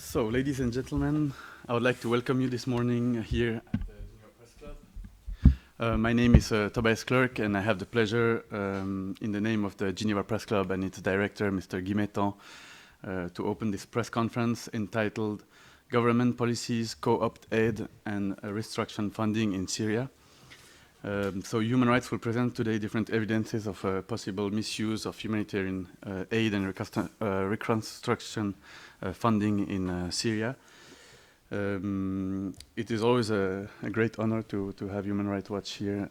So, ladies and gentlemen, I would like to welcome you this morning here at the Geneva Press Club. My name is Tobias Clerc, and I have the pleasure, in the name of the Geneva Press Club and its director, Mr. Guy Metton, to open this press conference entitled Government Policies, Co-opt Aid and Reconstruction Funding in Syria. So Human Rights will present today different evidences of possible misuse of humanitarian aid and reconstruction funding in Syria. It is always a great honor to have Human Rights Watch here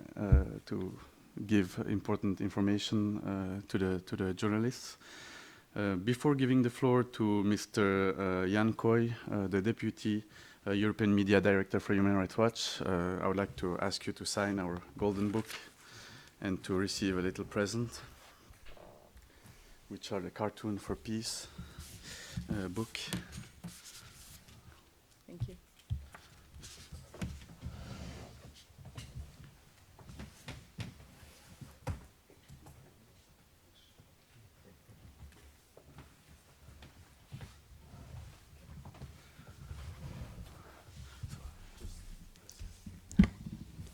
to give important information to the journalists. Before giving the floor to Mr. Jan Koy, the Deputy European Media Director for Human Rights Watch, I would like to ask you to sign our golden book and to receive a little present, which are the Cartoon for Peace book. Thank you.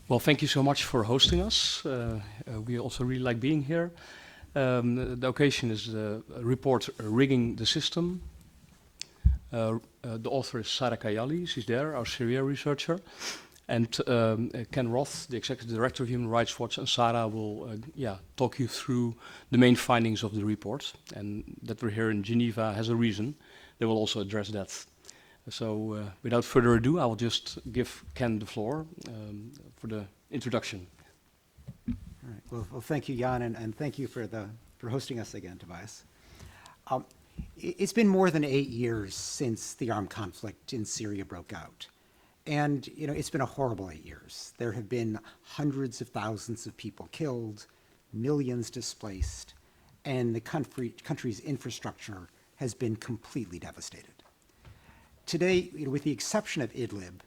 Well, thank you so much for hosting us. We also really like being here. The occasion is the report Rigging the System. The author is Sarah Kayali, she's there, our Syria researcher. And Ken Roth, the Executive Director of Human Rights Watch, and Sarah will talk you through the main findings of the report. And that we're here in Geneva has a reason. They will also address that. So without further ado, I will just give Ken the floor for the introduction. All right. Well, thank you, Jan, and thank you for hosting us again, Tobias. It's been more than 8 years since the armed conflict in Syria broke out. And, it's been a horrible 8 years. There have been hundreds of thousands of people killed, millions displaced, and the country's infrastructure has been completely devastated. Today, with the exception of Idlib,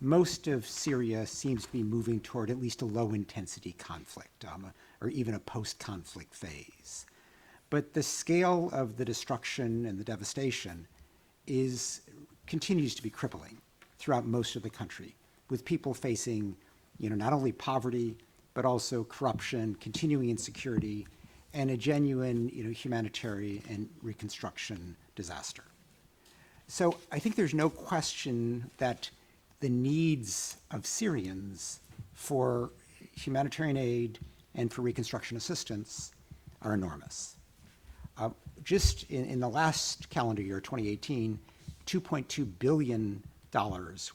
most of Syria seems to be moving toward at least a low-intensity conflict, or even a post-conflict phase. But the scale of the destruction and the devastation continues to be crippling throughout most of the country, with people facing, not only poverty, but also corruption, continuing insecurity, and a genuine, humanitarian and reconstruction disaster. So I think there's no question that the needs of Syrians for humanitarian aid and for reconstruction assistance are enormous. Just in the last calendar year, 2018, $2.2 billion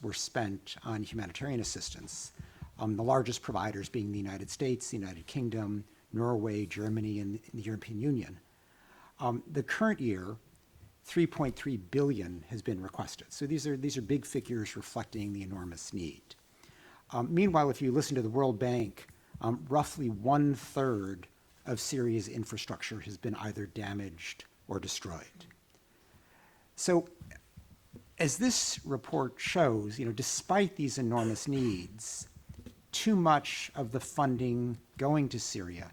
were spent on humanitarian assistance, the largest providers being the United States, the United Kingdom, Norway, Germany, and the European Union. The current year, $3.3 billion has been requested. So these are big figures reflecting the enormous need. Meanwhile, if you listen to the World Bank, roughly 1/3 of Syria's infrastructure has been either damaged or destroyed. So as this report shows, despite these enormous needs, too much of the funding going to Syria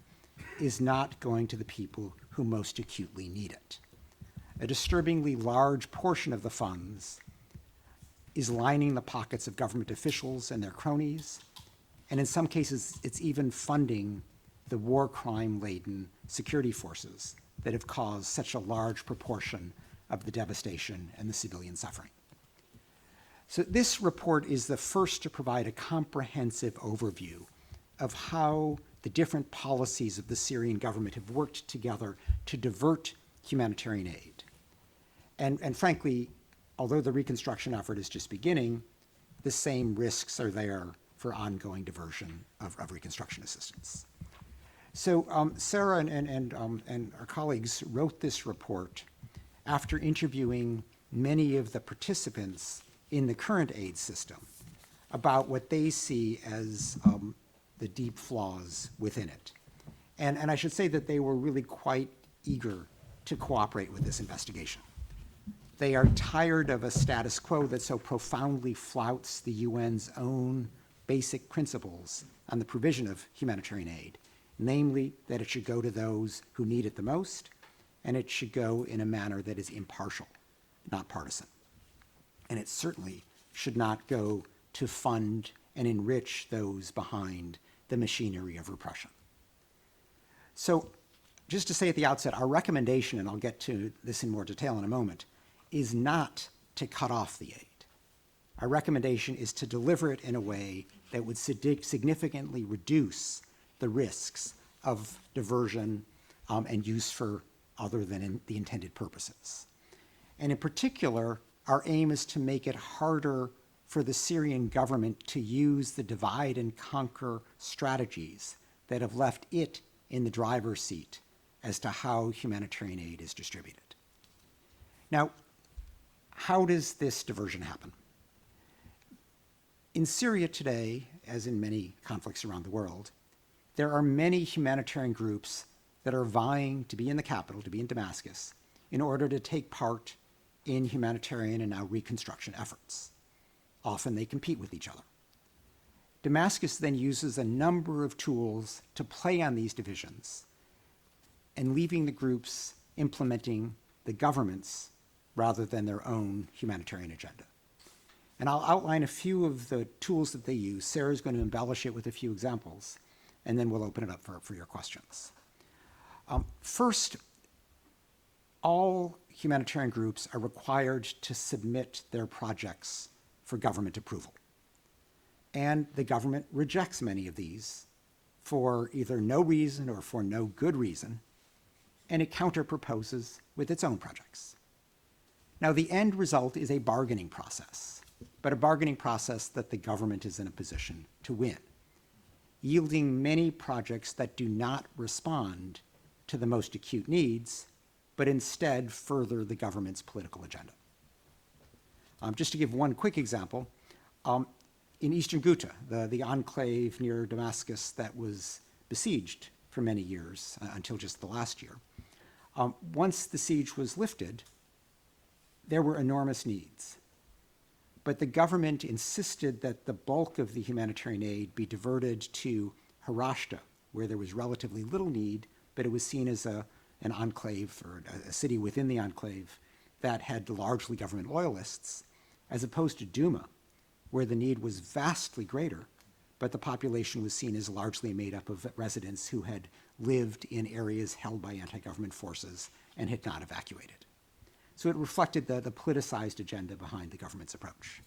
is not going to the people who most acutely need it. A disturbingly large portion of the funds is lining the pockets of government officials and their cronies, and in some cases, it's even funding the war crime-laden security forces that have caused such a large proportion of the devastation and the civilian suffering. So this report is the first to provide a comprehensive overview of how the different policies of the Syrian government have worked together to divert humanitarian aid. And frankly, although the reconstruction effort is just beginning, the same risks are there for ongoing diversion of reconstruction assistance. So Sarah and our colleagues wrote this report after interviewing many of the participants in the current aid system about what they see as the deep flaws within it. And I should say that they were really quite eager to cooperate with this investigation. They are tired of a status quo that so profoundly flouts the UN's own basic principles on the provision of humanitarian aid, namely that it should go to those who need it the most, and it should go in a manner that is impartial, not partisan. and it certainly should not go to fund and enrich those behind the machinery of repression. So just to say at the outset, our recommendation, and I'll get to this in more detail in a moment, is not to cut off the aid. Our recommendation is to deliver it in a way that would significantly reduce the risks of diversion and use for other than the intended purposes. And in particular, our aim is to make it harder for the Syrian government to use the divide and conquer strategies that have left it in the driver's seat as to how humanitarian aid is distributed. Now, how does this diversion happen? In Syria today, as in many conflicts around the world, there are many humanitarian groups that are vying to be in the capital, to be in Damascus, in order to take part in humanitarian and now reconstruction efforts. Often they compete with each other. Damascus then uses a number of tools to play on these divisions and leaving the groups implementing the government's rather than their own humanitarian agenda. And I'll outline a few of the tools that they use. Sarah's going to embellish it with a few examples, and then we'll open it up for your questions. First, all humanitarian groups are required to submit their projects for government approval. And the government rejects many of these for either no reason or for no good reason, and it counter-proposes with its own projects. Now, the end result is a bargaining process, but a bargaining process that the government is in a position to win, yielding many projects that do not respond to the most acute needs, but instead further the government's political agenda. Just to give one quick example, in eastern Ghouta, the enclave near Damascus that was besieged for many years, until just the last year, once the siege was lifted, there were enormous needs. But the government insisted that the bulk of the humanitarian aid be diverted to Harashta, where there was relatively little need, but it was seen as an enclave or a city within the enclave that had largely government loyalists, as opposed to Douma, where the need was vastly greater, but the population was seen as largely made up of residents who had lived in areas held by anti-government forces and had not evacuated. So it reflected the politicized agenda behind the government's approach.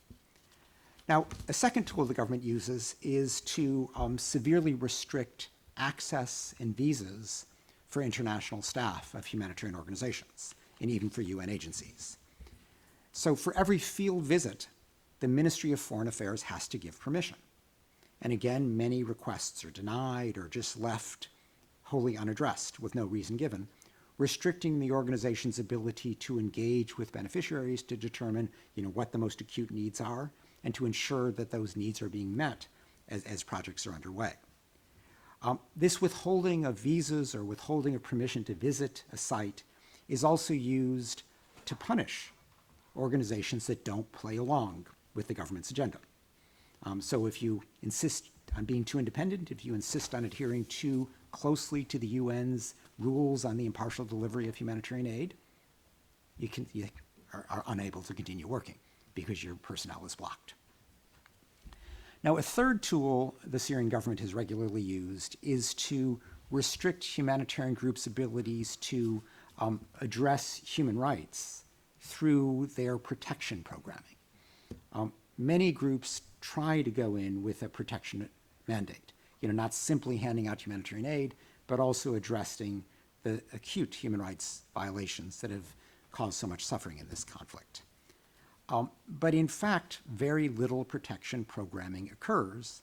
Now, a second tool the government uses is to severely restrict access and visas for international staff of humanitarian organizations, and even for UN agencies. So for every field visit, the Ministry of Foreign Affairs has to give permission. And again, many requests are denied or just left wholly unaddressed with no reason given, restricting the organization's ability to engage with beneficiaries to determine, what the most acute needs are and to ensure that those needs are being met as projects are underway. This withholding of visas or withholding of permission to visit a site is also used to punish organizations that don't play along with the government's agenda. So if you insist on being too independent, if you insist on adhering too closely to the UN's rules on the impartial delivery of humanitarian aid, you are unable to continue working because your personnel is blocked. Now, a third tool the Syrian government has regularly used is to restrict humanitarian groups' abilities to address human rights through their protection programming. Many groups try to go in with a protection mandate, not simply handing out humanitarian aid, but also addressing the acute human rights violations that have caused so much suffering in this conflict. But in fact, very little protection programming occurs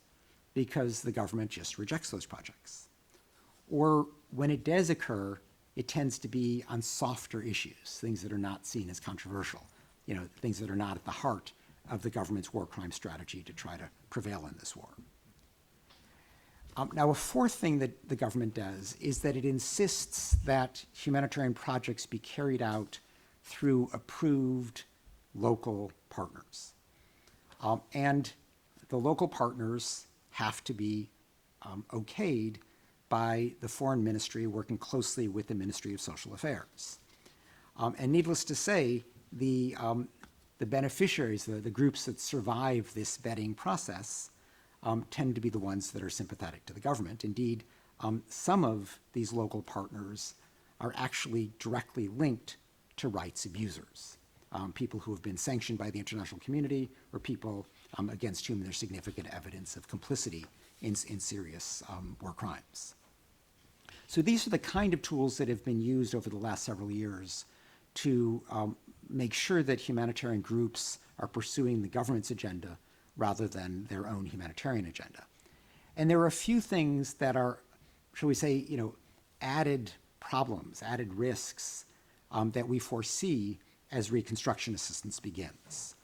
because the government just rejects those projects. Or when it does occur, it tends to be on softer issues, things that are not seen as controversial, things that are not at the heart of the government's war crime strategy to try to prevail in this war. Now, a fourth thing that the government does is that it insists that humanitarian projects be carried out through approved local partners. And the local partners have to be okayed by the foreign ministry working closely with the Ministry of Social Affairs. And needless to say, the the beneficiaries, the groups that survive this vetting process, tend to be the ones that are sympathetic to the government. Indeed, some of these local partners are actually directly linked to rights abusers, people who have been sanctioned by the international community or people against whom there's significant evidence of complicity in serious war crimes. So these are the kind of tools that have been used over the last several years to make sure that humanitarian groups are pursuing the government's agenda rather than their own humanitarian agenda. And there are a few things that are, shall we say, added problems, added risks that we foresee as reconstruction assistance begins.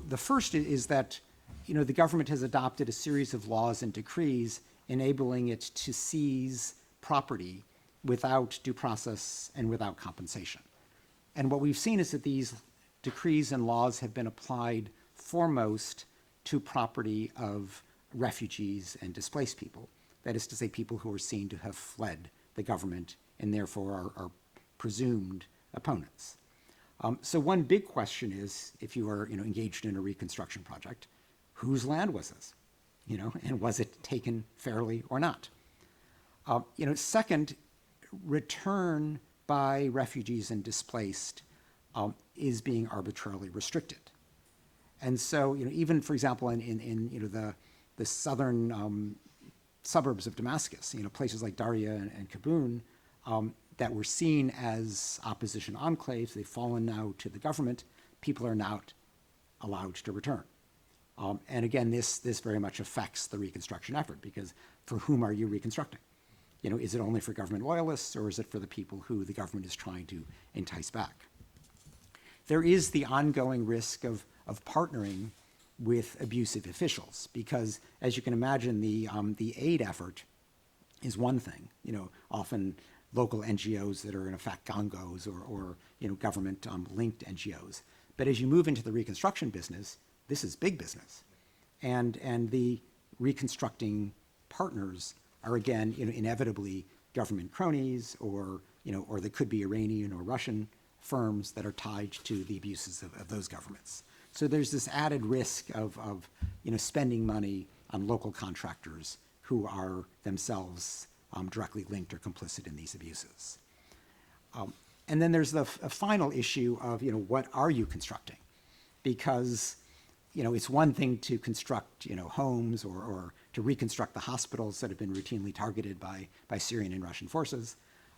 The first is that the government has adopted a series of laws and decrees enabling it to seize property without due process and without compensation. And what we've seen is that these decrees and laws have been applied foremost to property of refugees and displaced people. That is to say, people who are seen to have fled the government and therefore are presumed opponents. So one big question is, if you are engaged in a reconstruction project, whose land was this? And was it taken fairly or not? Second, return by refugees and displaced is being arbitrarily restricted. And so, even, for example, in the southern suburbs of Damascus, places like Daria and Kabun, that were seen as opposition enclaves, they've fallen now to the government, people are not allowed to return. And again, this very much affects the reconstruction effort, because for whom are you reconstructing? Is it only for government loyalists, or is it for the people who the government is trying to entice back? There is the ongoing risk of partnering with abusive officials, because as you can imagine, the aid effort is one thing. Often local NGOs that are in effect gongos or government linked NGOs. But as you move into the reconstruction business, this is big business, and the reconstructing partners are again inevitably government cronies or they could be Iranian or Russian firms that are tied to the abuses of those governments. So there's this added risk of spending money on local contractors who are themselves directly linked or complicit in these abuses. And then there's a final issue of what are you constructing? Because it's one thing to construct homes or to reconstruct the hospitals that have been routinely targeted by Syrian and Russian forces.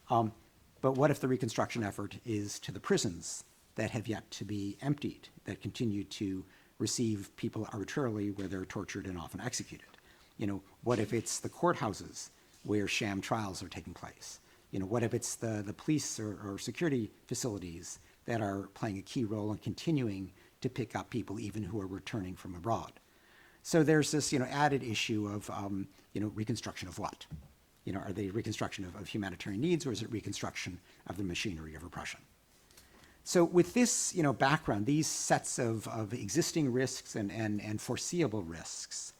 But what if the reconstruction effort is to the prisons that have yet to be emptied, that continue to receive people arbitrarily where they're tortured and often executed? What if it's the courthouses where sham trials are taking place? What if it's the police or security facilities that are playing a key role in continuing to pick up people even who are returning from abroad? So there's this added issue of reconstruction of what? Are they reconstruction of humanitarian needs, or is it reconstruction of the machinery of repression? So with this background, these sets of existing risks and foreseeable risks,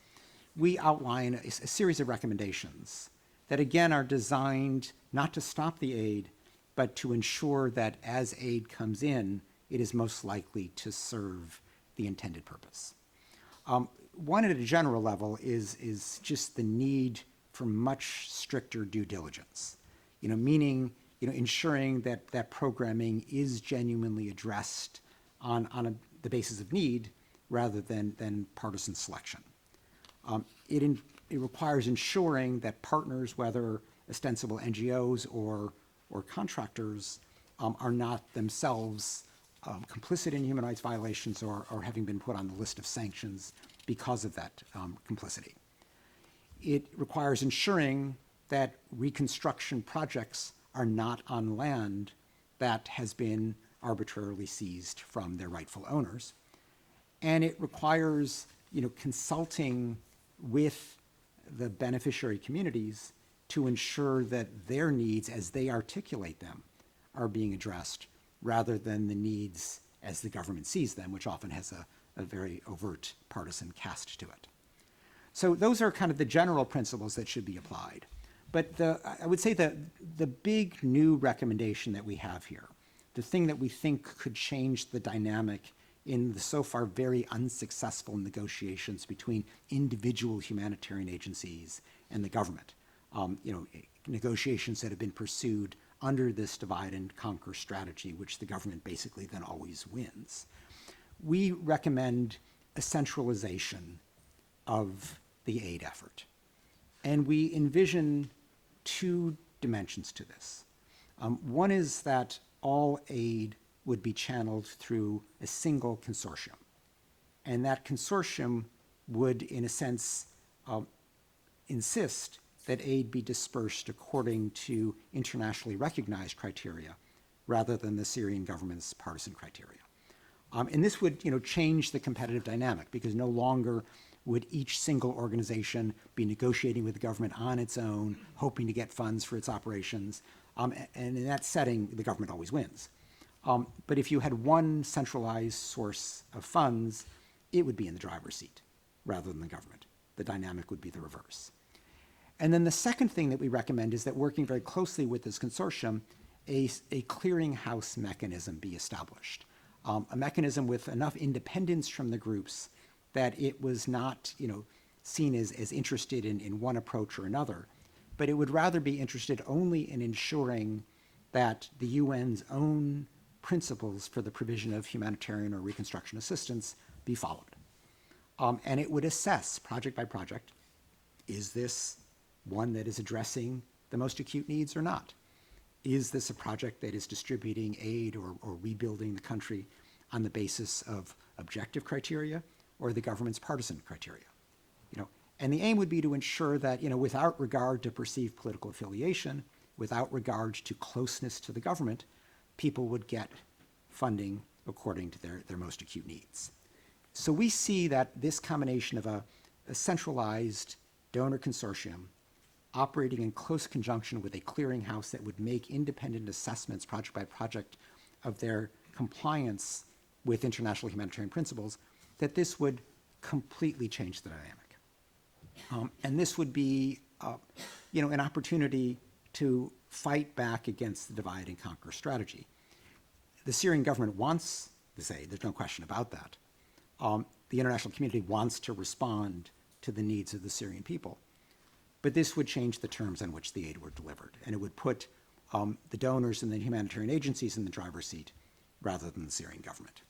we outline a series of recommendations that again are designed not to stop the aid, but to ensure that as aid comes in, it is most likely to serve the intended purpose. One at a general level is just the need for much stricter due diligence, meaning ensuring that programming is genuinely addressed on the basis of need rather than partisan selection. It requires ensuring that partners, whether ostensible NGOs or contractors, are not themselves complicit in human rights violations or having been put on the list of sanctions because of that complicity. It requires ensuring that reconstruction projects are not on land that has been arbitrarily seized from their rightful owners. And it requires consulting with the beneficiary communities to ensure that their needs as they articulate them are being addressed rather than the needs as the government sees them, which often has a very overt partisan cast to it. So those are kind of the general principles that should be applied. But I would say the big new recommendation that we have here, the thing that we think could change the dynamic in the so far very unsuccessful negotiations between individual humanitarian agencies and the government. Negotiations that have been pursued under this divide and conquer strategy, which the government basically then always wins. We recommend a centralization of the aid effort. And we envision two dimensions to this. One is that all aid would be channeled through a single consortium. And that consortium would, in a sense, insist that aid be dispersed according to internationally recognized criteria rather than the Syrian government's partisan criteria. And this would change the competitive dynamic, because no longer would each single organization be negotiating with the government on its own, hoping to get funds for its operations. And in that setting, the government always wins. But if you had one centralized source of funds, it would be in the driver's seat rather than the government. The dynamic would be the reverse. And then the second thing that we recommend is that, working very closely with this consortium, a clearinghouse mechanism be established. A mechanism with enough independence from the groups that it was not seen as interested in one approach or another, but it would rather be interested only in ensuring that the UN's own principles for the provision of humanitarian or reconstruction assistance be followed. And it would assess project by project, is this one that is addressing the most acute needs or not? Is this a project that is distributing aid or rebuilding the country on the basis of objective criteria or the government's partisan criteria? And the aim would be to ensure that, without regard to perceived political affiliation, without regard to closeness to the government, people would get funding according to their most acute needs. So we see that this combination of a centralized donor consortium operating in close conjunction with a clearinghouse that would make independent assessments project by project of their compliance with international humanitarian principles, that this would completely change the dynamic. And this would be, an opportunity to fight back against the divide and conquer strategy. The Syrian government wants this aid, there's no question about that. The international community wants to respond to the needs of the Syrian people. But this would change the terms on which the aid were delivered, and it would put the donors and the humanitarian agencies in the driver's seat rather than the Syrian government.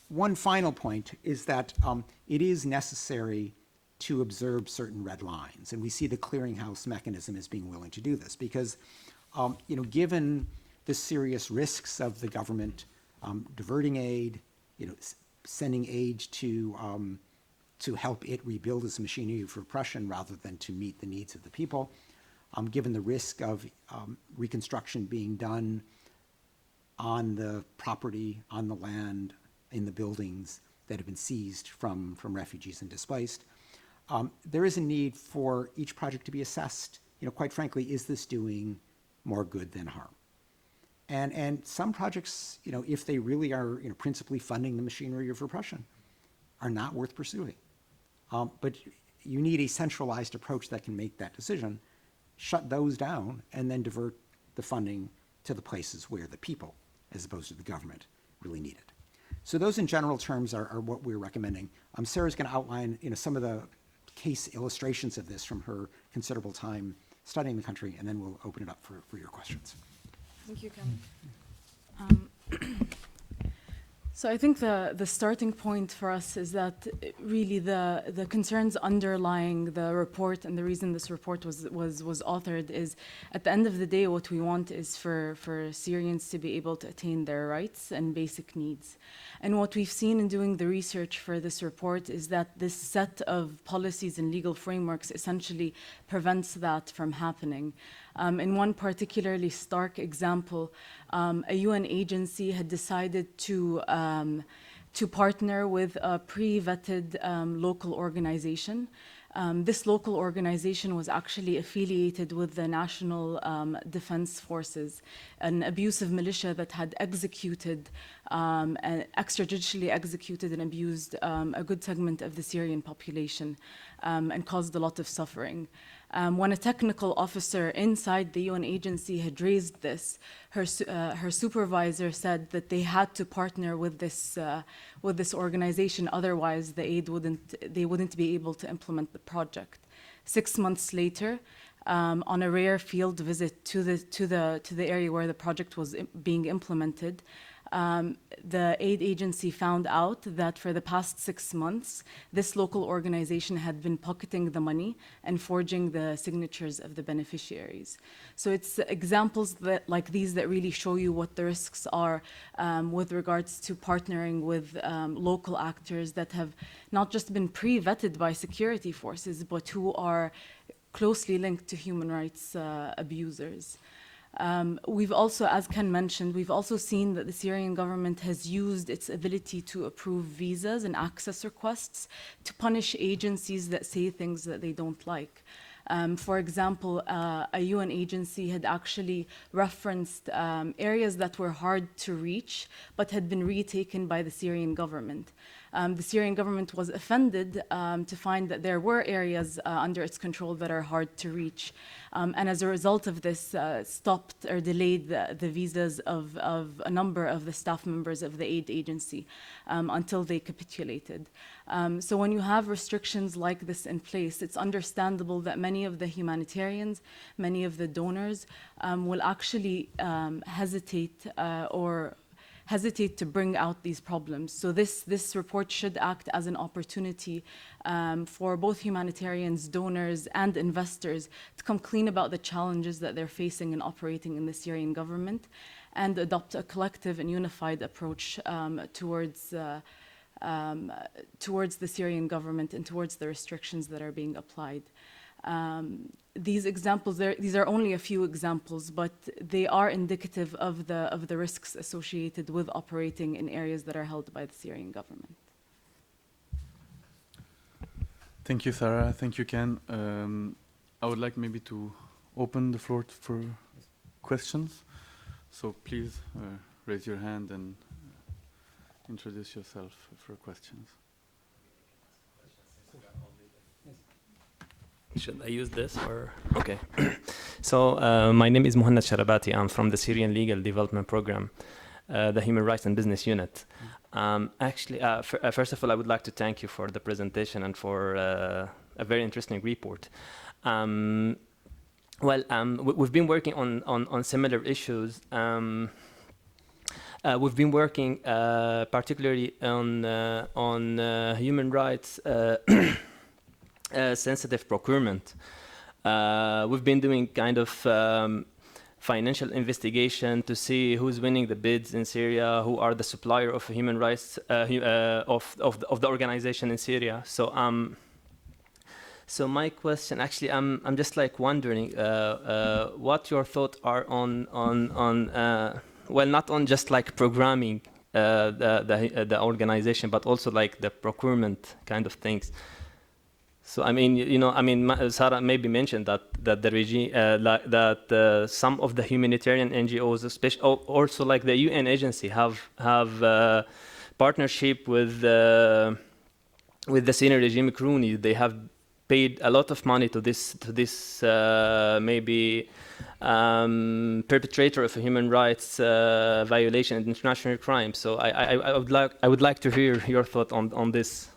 One final point is that it is necessary to observe certain red lines, and we see the clearinghouse mechanism as being willing to do this, because given the serious risks of the government diverting aid, sending aid to help it rebuild its machinery of repression rather than to meet the needs of the people, given the risk of reconstruction being done on the property, on the land, in the buildings that have been seized from refugees and displaced, there is a need for each project to be assessed. Quite frankly, is this doing more good than harm? And some projects, if they really are principally funding the machinery of repression, are not worth pursuing. But you need a centralized approach that can make that decision, shut those down, and then divert the funding to the places where the people, as opposed to the government, really need it. So those in general terms are what we're recommending. Sarah's going to outline some of the case illustrations of this from her considerable time studying the country, and then we'll open it up for your questions. Thank you, Ken. So I think the starting point for us is that really the concerns underlying the report and the reason this report was authored is, at the end of the day, what we want is for Syrians to be able to attain their rights and basic needs. And what we've seen in doing the research for this report is that this set of policies and legal frameworks essentially prevents that from happening. In one particularly stark example, a UN agency had decided to partner with a pre-vetted local organization. This local organization was actually affiliated with the National Defense Forces, an abusive militia that had executed and extrajudicially executed and abused a good segment of the Syrian population and caused a lot of suffering. When a technical officer inside the UN agency had raised this, her supervisor said that they had to partner with this organization, otherwise they wouldn't be able to implement the project. 6 months later, on a rare field visit to the area where the project was being implemented, the aid agency found out that for the past 6 months, this local organization had been pocketing the money and forging the signatures of the beneficiaries. So it's examples like these that really show you what the risks are with regards to partnering with local actors that have not just been pre-vetted by security forces, but who are closely linked to human rights abusers. We've also, as Ken mentioned, we've also seen that the Syrian government has used its ability to approve visas and access requests to punish agencies that say things that they don't like. For example, a UN agency had actually referenced areas that were hard to reach but had been retaken by the Syrian government. The Syrian government was offended to find that there were areas under its control that are hard to reach. And as a result of this, stopped or delayed the visas of a number of the staff members of the aid agency until they capitulated. So when you have restrictions like this in place, it's understandable that many of the humanitarians, many of the donors will actually hesitate to bring out these problems. So this report should act as an opportunity for both humanitarians, donors, and investors to come clean about the challenges that they're facing in operating in the Syrian government and adopt a collective and unified approach towards the Syrian government and towards the restrictions that are being applied. These examples, these are only a few examples, but they are indicative of the risks associated with operating in areas that are held by the Syrian government. Thank you, Sarah. Thank you, Ken. I would like maybe to open the floor for questions. So please raise your hand and introduce yourself for questions. Should I use this or? Okay. So my name is Muhannad Sharabati. I'm from the Syrian Legal Development Program, the Human Rights and Business Unit. Actually, first of all, I would like to thank you for the presentation and for a very interesting report. We've been working on similar issues. We've been working particularly on human rights sensitive procurement. We've been doing kind of financial investigation to see who's winning the bids in Syria, who are the supplier of human rights of the organization in Syria. So my question, actually, I'm just like wondering what your thoughts are on well, not on just like programming the organization, but also like the procurement kind of things. So I mean, Sarah maybe mentioned that the regime, some of the humanitarian NGOs, especially also like the UN agency, have partnership with the Syrian regime crony. They have paid a lot of money to this maybe perpetrator of a human rights violation and international crime. So I would like to hear your thought on this.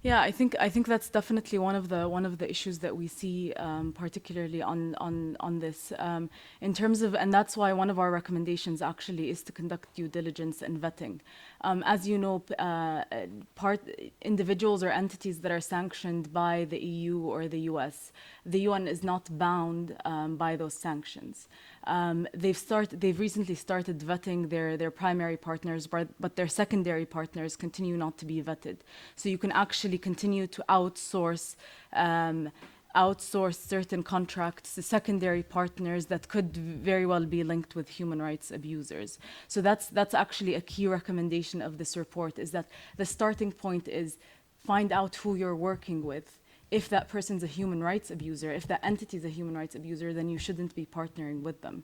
Yeah, I think that's definitely one of the issues that we see, particularly on this, in terms of, and that's why one of our recommendations actually is to conduct due diligence and vetting. As you know, individuals or entities that are sanctioned by the EU or the US, the UN is not bound by those sanctions. They've recently started vetting their primary partners, but their secondary partners continue not to be vetted. So you can actually continue to outsource certain contracts to secondary partners that could very well be linked with human rights abusers. So that's actually a key recommendation of this report, is that the starting point is find out who you're working with. if that person's a human rights abuser, if that entity is a human rights abuser, then you shouldn't be partnering with them.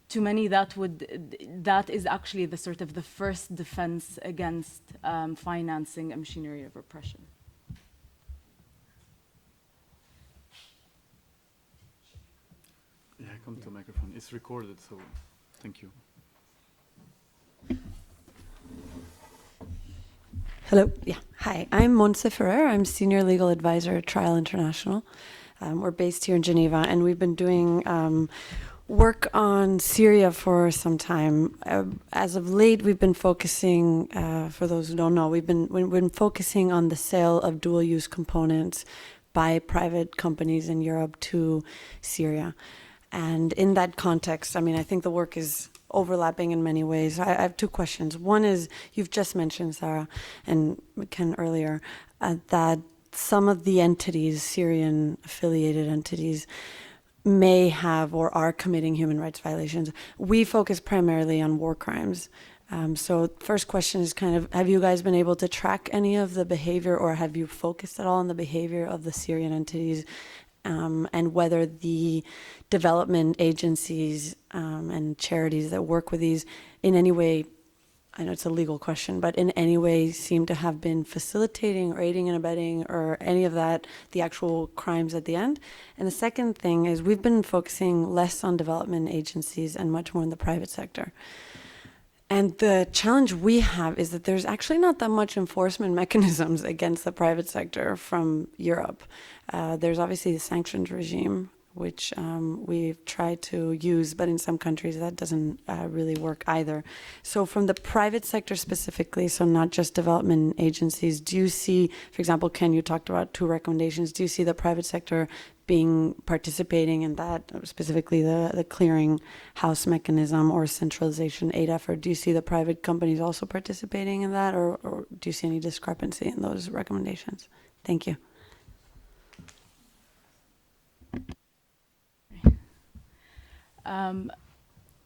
To many, that is actually the sort of the first defense against financing a machinery of repression. Yeah, come to a microphone. It's recorded, so thank you. Hello. Yeah. Hi. I'm Monse Ferrer. I'm Senior Legal Advisor at Trial International. We're based here in Geneva, and we've been doing work on Syria for some time. As of late, we've been focusing, for those who don't know, we've been focusing on the sale of dual-use components by private companies in Europe to Syria. And in that context, I mean, I think the work is overlapping in many ways. I have two questions. One is, you've just mentioned, Sarah, and Ken earlier, that some of the entities, Syrian affiliated entities, may have or are committing human rights violations. We focus primarily on war crimes. So first question is kind of, have you guys been able to track any of the behavior, or have you focused at all on the behavior of the Syrian entities, and whether the development agencies and charities that work with these in any way, I know it's a legal question, but in any way seem to have been facilitating or aiding and abetting or any of that, the actual crimes at the end? And the second thing is, we've been focusing less on development agencies and much more in the private sector. And the challenge we have is that there's actually not that much enforcement mechanisms against the private sector from Europe. There's obviously the sanctions regime, which we've tried to use, but in some countries that doesn't really work either. So from the private sector specifically, so not just development agencies, do you see, for example, Ken, you talked about 2 recommendations, do you see the private sector participating in that, specifically the clearing house mechanism or centralization aid effort? Do you see the private companies also participating in that, or do you see any discrepancy in those recommendations? Thank you.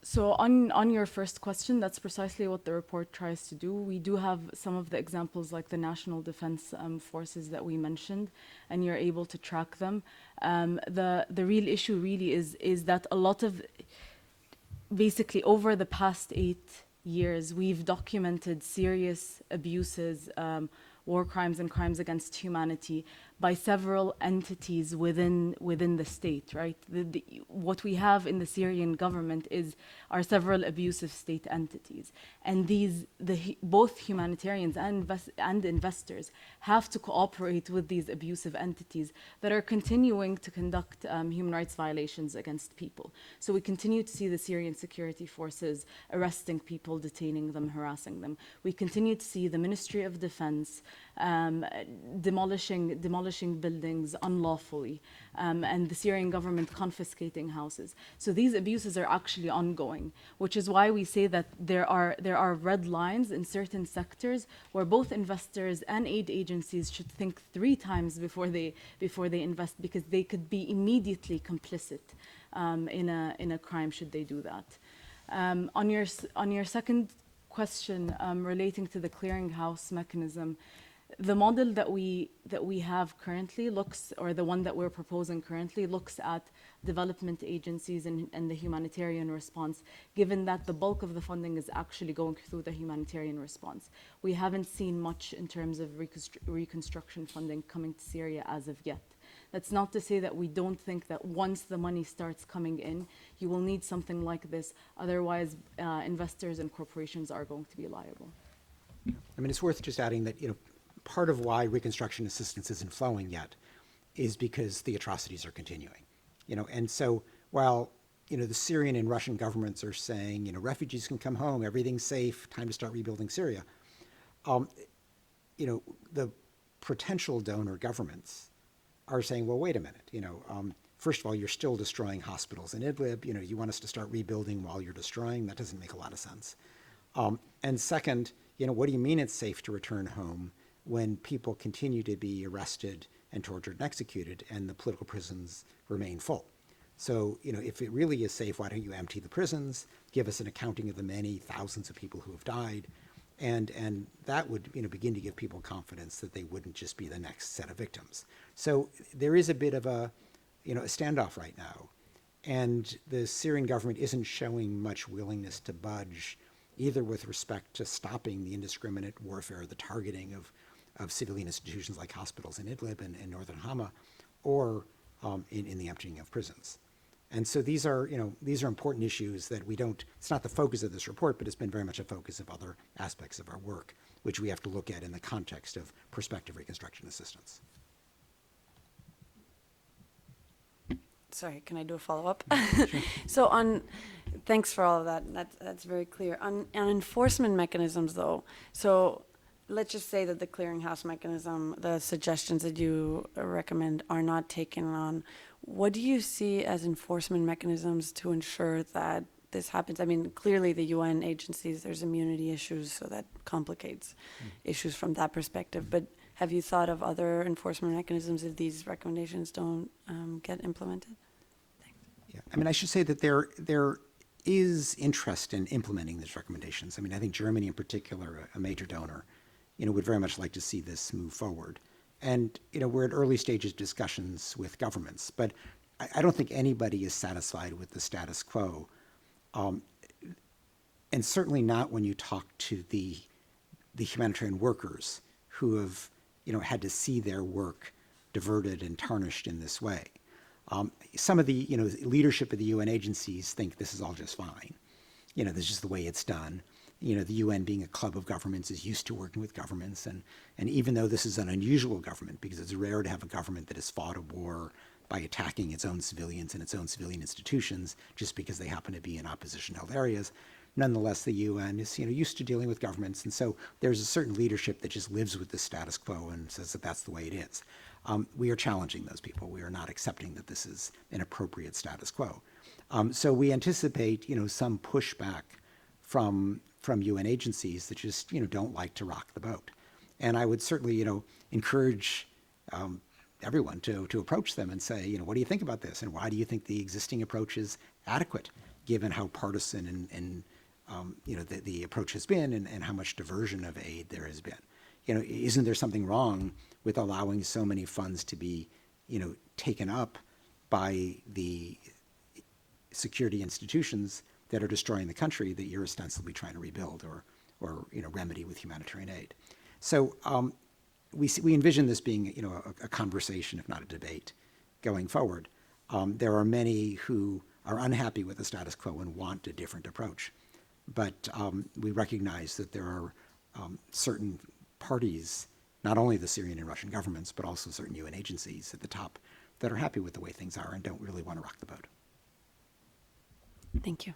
So on your first question, that's precisely what the report tries to do. We do have some of the examples like the National Defense Forces that we mentioned, and you're able to track them. The real issue really is that a lot of, basically over the past 8 years, we've documented serious abuses, war crimes and crimes against humanity by several entities within the state, right? What we have in the Syrian government are several abusive state entities, and both humanitarians and investors have to cooperate with these abusive entities that are continuing to conduct human rights violations against people. So we continue to see the Syrian security forces arresting people, detaining them, harassing them. We continue to see the Ministry of Defense demolishing buildings unlawfully, and the Syrian government confiscating houses. So these abuses are actually ongoing, which is why we say that there are red lines in certain sectors where both investors and aid agencies should think 3 times before they invest, because they could be immediately complicit in a crime should they do that. On your second question relating to the clearinghouse mechanism, the model that we have currently looks, or the one that we're proposing currently, looks at development agencies and the humanitarian response, given that the bulk of the funding is actually going through the humanitarian response. We haven't seen much in terms of reconstruction funding coming to Syria as of yet. That's not to say that we don't think that once the money starts coming in, you will need something like this. Otherwise, investors and corporations are going to be liable. I mean, it's worth just adding that, part of why reconstruction assistance isn't flowing yet is because the atrocities are continuing. And so while, the Syrian and Russian governments are saying, refugees can come home, everything's safe, time to start rebuilding Syria, the potential donor governments are saying, well, wait a minute, first of all, you're still destroying hospitals in Idlib, you want us to start rebuilding while you're destroying, that doesn't make a lot of sense. And second, what do you mean it's safe to return home when people continue to be arrested and tortured and executed and the political prisons remain full? So, if it really is safe, why don't you empty the prisons, give us an accounting of the many thousands of people who have died, And that would, begin to give people confidence that they wouldn't just be the next set of victims. So there is a bit of a standoff right now. And the Syrian government isn't showing much willingness to budge, either with respect to stopping the indiscriminate warfare, the targeting of civilian institutions like hospitals in Idlib and northern Hama, or in the emptying of prisons. And so these are important issues that it's not the focus of this report, but it's been very much a focus of other aspects of our work, which we have to look at in the context of prospective reconstruction assistance. Sorry, can I do a follow-up? So thanks for all of that. That's very clear. On enforcement mechanisms, though, so let's just say that the clearinghouse mechanism, the suggestions that you recommend are not taken on. What do you see as enforcement mechanisms to ensure that this happens? I mean, clearly the UN agencies, there's immunity issues, so that complicates issues from that perspective. But have you thought of other enforcement mechanisms if these recommendations don't get implemented? Thanks. Yeah, I mean, I should say that there is interest in implementing these recommendations. I mean, I think Germany in particular, a major donor, would very much like to see this move forward. And, we're at early stages of discussions with governments, but I don't think anybody is satisfied with the status quo. And certainly not when you talk to the humanitarian workers who have, had to see their work diverted and tarnished in this way. Some of the, leadership of the UN agencies think this is all just fine. This is just the way it's done. The UN being a club of governments is used to working with governments. And even though this is an unusual government, because it's rare to have a government that has fought a war by attacking its own civilians and its own civilian institutions just because they happen to be in opposition-held areas, nonetheless, the UN is used to dealing with governments. And so there's a certain leadership that just lives with the status quo and says that that's the way it is. We are challenging those people. We are not accepting that this is an appropriate status quo. So we anticipate, some pushback from UN agencies that just, don't like to rock the boat. And I would certainly, encourage everyone to approach them and say, what do you think about this? And why do you think the existing approach is adequate, given how partisan and the approach has been and how much diversion of aid there has been? Isn't there something wrong with allowing so many funds to be, taken up by the security institutions that are destroying the country that you're ostensibly trying to rebuild or remedy with humanitarian aid? So we envision this being a conversation, if not a debate, going forward. There are many who are unhappy with the status quo and want a different approach, but we recognize that there are certain parties, not only the Syrian and Russian governments, but also certain UN agencies at the top that are happy with the way things are and don't really want to rock the boat. Thank you.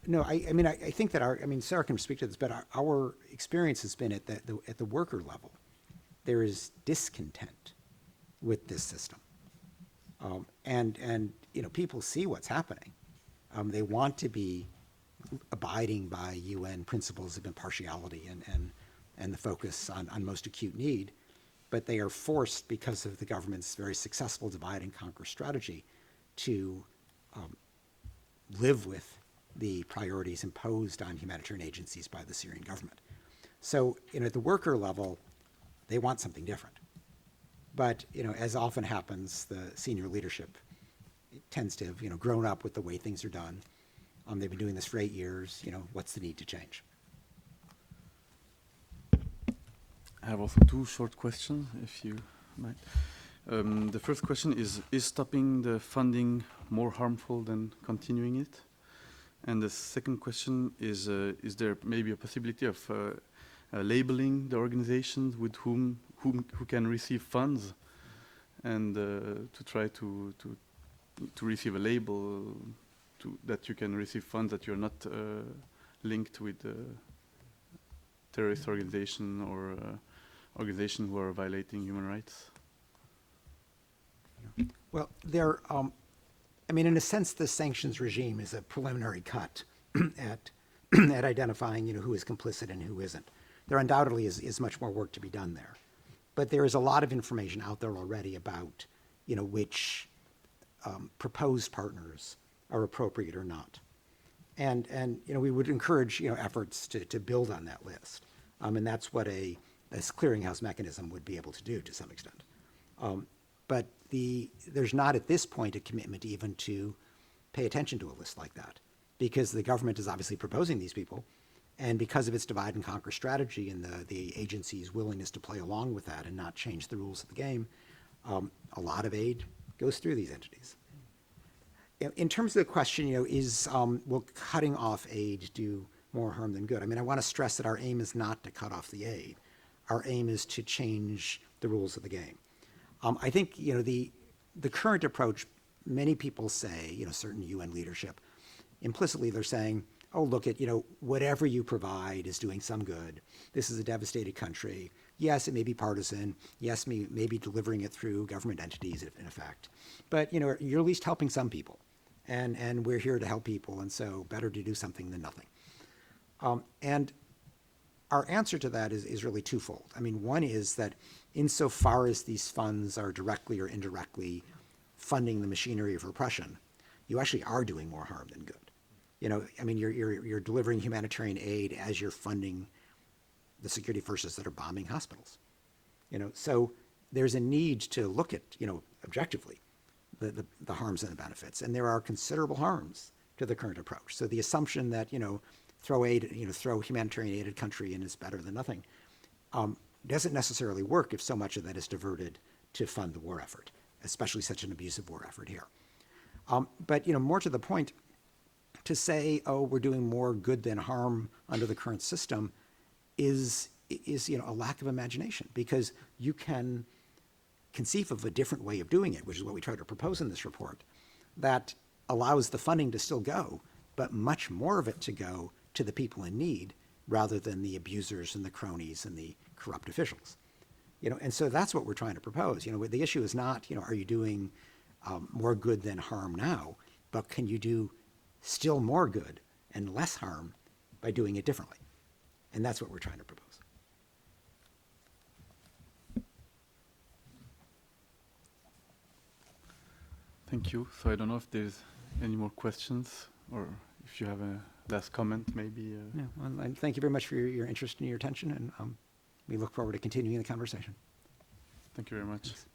No, I think that Sarah can speak to this, but our experience has been at the worker level. There is discontent with this system. And people see what's happening. They want to be abiding by UN principles of impartiality and the focus on most acute need, but they are forced, because of the government's very successful divide and conquer strategy, to live with the priorities imposed on humanitarian agencies by the Syrian government. So, at the worker level, they want something different. But, as often happens, the senior leadership tends to have, grown up with the way things are done. They've been doing this for 8 years. What's the need to change? I have also two short questions, if you might. The first question is stopping the funding more harmful than continuing it? And the second question is there maybe a possibility of labeling the organizations with who can receive funds, and to try to receive a label that you can receive funds, that you're not linked with terrorist organization or organization who are violating human rights? Well, in a sense, the sanctions regime is a preliminary cut at identifying, who is complicit and who isn't. There undoubtedly is much more work to be done there. But there is a lot of information out there already about, which proposed partners are appropriate or not. And we would encourage, efforts to build on that list. And that's what this clearinghouse mechanism would be able to do to some extent. But there's not at this point a commitment even to pay attention to a list like that, because the government is obviously proposing these people, and because of its divide and conquer strategy and the agency's willingness to play along with that and not change the rules of the game, a lot of aid goes through these entities. In terms of the question, will cutting off aid do more harm than good? I mean, I want to stress that our aim is not to cut off the aid. Our aim is to change the rules of the game. I think, the current approach, many people say, certain UN leadership, implicitly they're saying, oh, look at, whatever you provide is doing some good. This is a devastated country. Yes, it may be partisan. Yes, maybe delivering it through government entities in effect. But, you're at least helping some people. And we're here to help people, and so better to do something than nothing. And our answer to that is really twofold. I mean, one is that insofar as these funds are directly or indirectly funding the machinery of repression, you actually are doing more harm than good. You're delivering humanitarian aid as you're funding the security forces that are bombing hospitals. So there's a need to look at, objectively, the harms and the benefits, and there are considerable harms to the current approach. So the assumption that throw humanitarian aid at a country and it's better than nothing, doesn't necessarily work if so much of that is diverted to fund the war effort, especially such an abusive war effort here. But more to the point, to say, oh, we're doing more good than harm under the current system is a lack of imagination, because you can conceive of a different way of doing it, which is what we try to propose in this report, that allows the funding to still go, but much more of it to go to the people in need rather than the abusers and the cronies and the corrupt officials. And so that's what we're trying to propose. The issue is not, are you doing more good than harm now, but can you do still more good and less harm by doing it differently? And that's what we're trying to propose. Thank you. So I don't know if there's any more questions, or if you have a last comment, maybe. Yeah, well, and thank you very much for your interest and your attention, and we look forward to continuing the conversation. Thank you very much. Thanks.